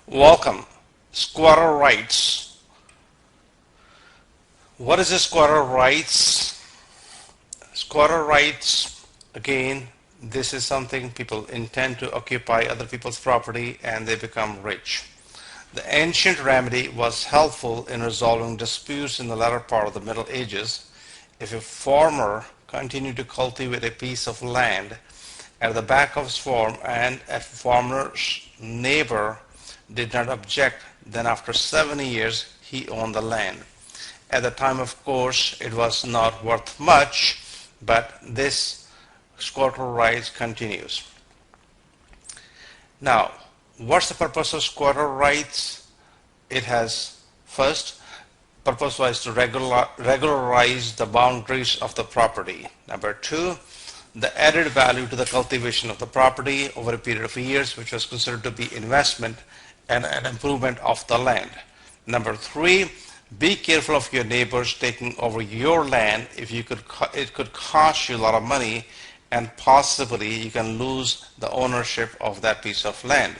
Welcome. Squatter rights. What is a squatter rights? Squatter rights, again, this is something people intend to occupy other people's property and they become rich. The ancient remedy was helpful in resolving disputes in the latter part of the Middle Ages. If a farmer continued to cultivate a piece of land at the back of his farm and a farmer's neighbor did not object, then after 70 years he owned the land. At the time, of course, it was not worth much, but this squatter rights continues. Now, what's the purpose of squatter rights? It has, first, purpose was to regularize the boundaries of the property. Number two, the added value to the cultivation of the property over a period of years, which was considered to be investment and an improvement of the land. Number three, be careful of your neighbors taking over your land. It could cost you a lot of money and possibly you can lose the ownership of that piece of land.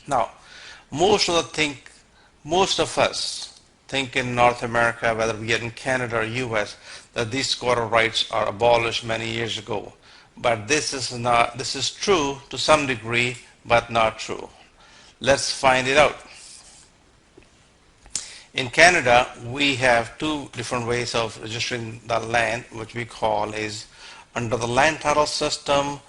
Now, most of us think in North America, whether we are in Canada or US, that these squatter rights are abolished many years ago. But this is true to some degree, but not true. Let's find it out. In Canada, we have two different ways of registering the land, which we call is under the land title system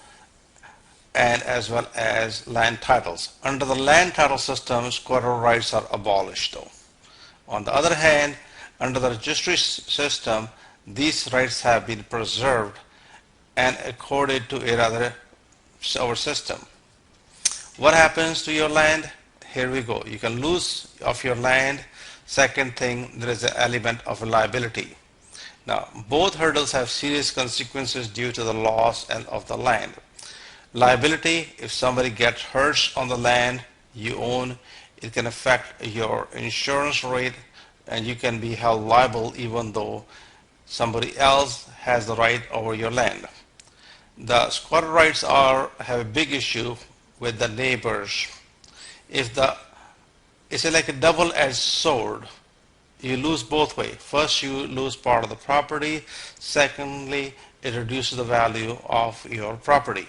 and as well as land titles. Under the land title system, squatter rights are abolished though. On the other hand, under the registry system, these rights have been preserved and accorded to our system. What happens to your land? Here we go. You can lose of your land. Second thing, there is an element of liability. Now, both hurdles have serious consequences due to the loss of the land. Liability, if somebody gets hurt on the land you own, it can affect your insurance rate and you can be held liable even though somebody else has the right over your land. The squatter rights have a big issue with the neighbors. It's like a double-edged sword. You lose both ways. First, you lose part of the property. Secondly, it reduces the value of your property.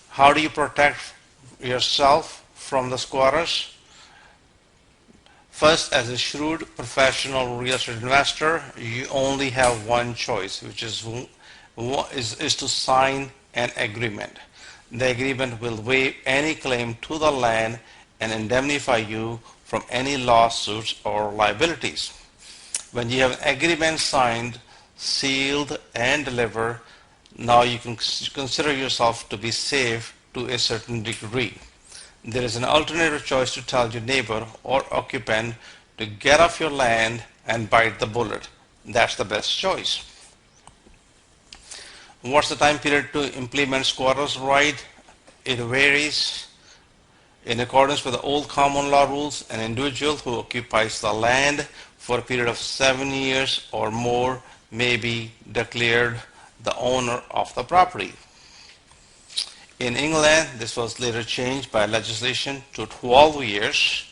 How do you protect yourself from the squatters? First, as a shrewd professional real estate investor, you only have one choice, which is to sign an agreement. The agreement will waive any claim to the land and indemnify you from any lawsuits or liabilities. When you have an agreement signed, sealed, and delivered, now you can consider yourself to be safe to a certain degree. There is an alternative choice to tell your neighbor or occupant to get off your land and bite the bullet. That's the best choice. What's the time period to implement squatters' right? It varies. In accordance with the old common law rules, an individual who occupies the land for a period of 7 years or more may be declared the owner of the property. In England, this was later changed by legislation to 12 years.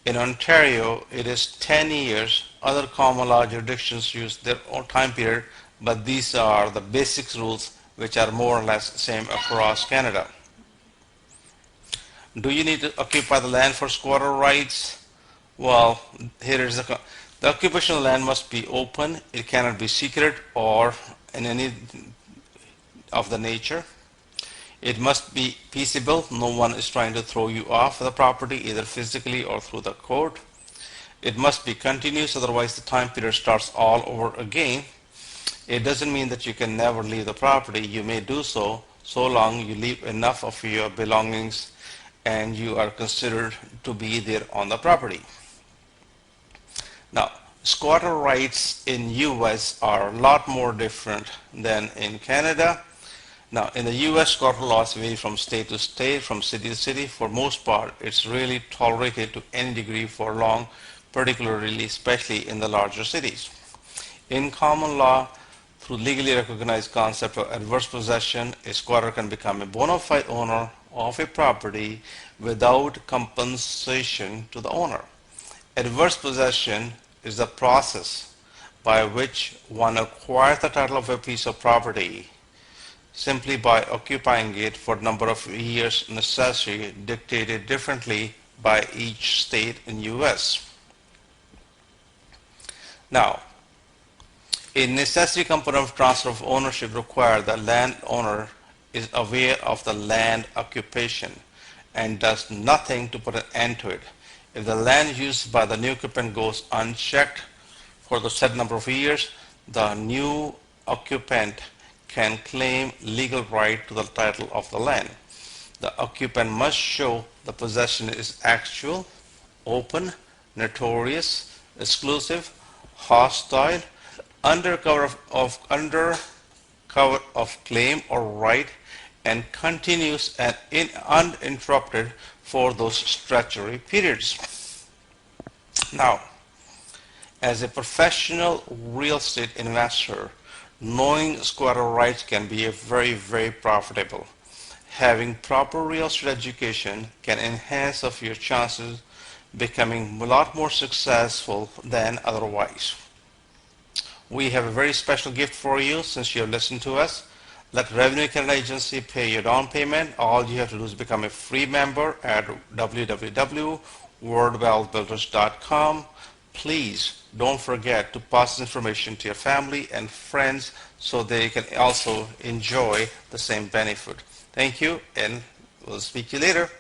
In Ontario, it is 10 years. Other common law jurisdictions use their own time period, but these are the basic rules which are more or less the same across Canada. Do you need to occupy the land for squatter rights? Well, here is the occupation of the land must be open. It cannot be secret or in any of the nature. It must be peaceable. No one is trying to throw you off the property either physically or through the court. It must be continuous, otherwise the time period starts all over again. It doesn't mean that you can never leave the property. You may do so long you leave enough of your belongings and you are considered to be there on the property. Now, squatter rights in US are a lot more different than in Canada. Now, in the US, squatter laws vary from state to state, from city to city. For most part, it's really tolerated to any degree for long, particularly, especially in the larger cities. In common law, through legally recognized concept of adverse possession, a squatter can become a bona fide owner of a property without compensation to the owner. Adverse possession is the process by which one acquires the title of a piece of property simply by occupying it for the number of years necessary, dictated differently by each state in US. Now, a necessary component of transfer of ownership requires the landowner is aware of the land occupation and does nothing to put an end to it. If the land used by the new occupant goes unchecked for the set number of years, the new occupant can claim legal right to the title of the land. The occupant must show the possession is actual, open, notorious, exclusive, hostile, under cover of claim or right, and continuous and uninterrupted for those statutory periods. Now, as a professional real estate investor, knowing squatter rights can be very profitable. Having proper real estate education can enhance of your chances becoming a lot more successful than otherwise. We have a very special gift for you since you have listened to us. Let Revenue Canada Agency pay your down payment. All you have to do is become a free member at www.worldwealthbuilders.com. Please don't forget to pass this information to your family and friends so they can also enjoy the same benefit. Thank you, and we'll speak to you later.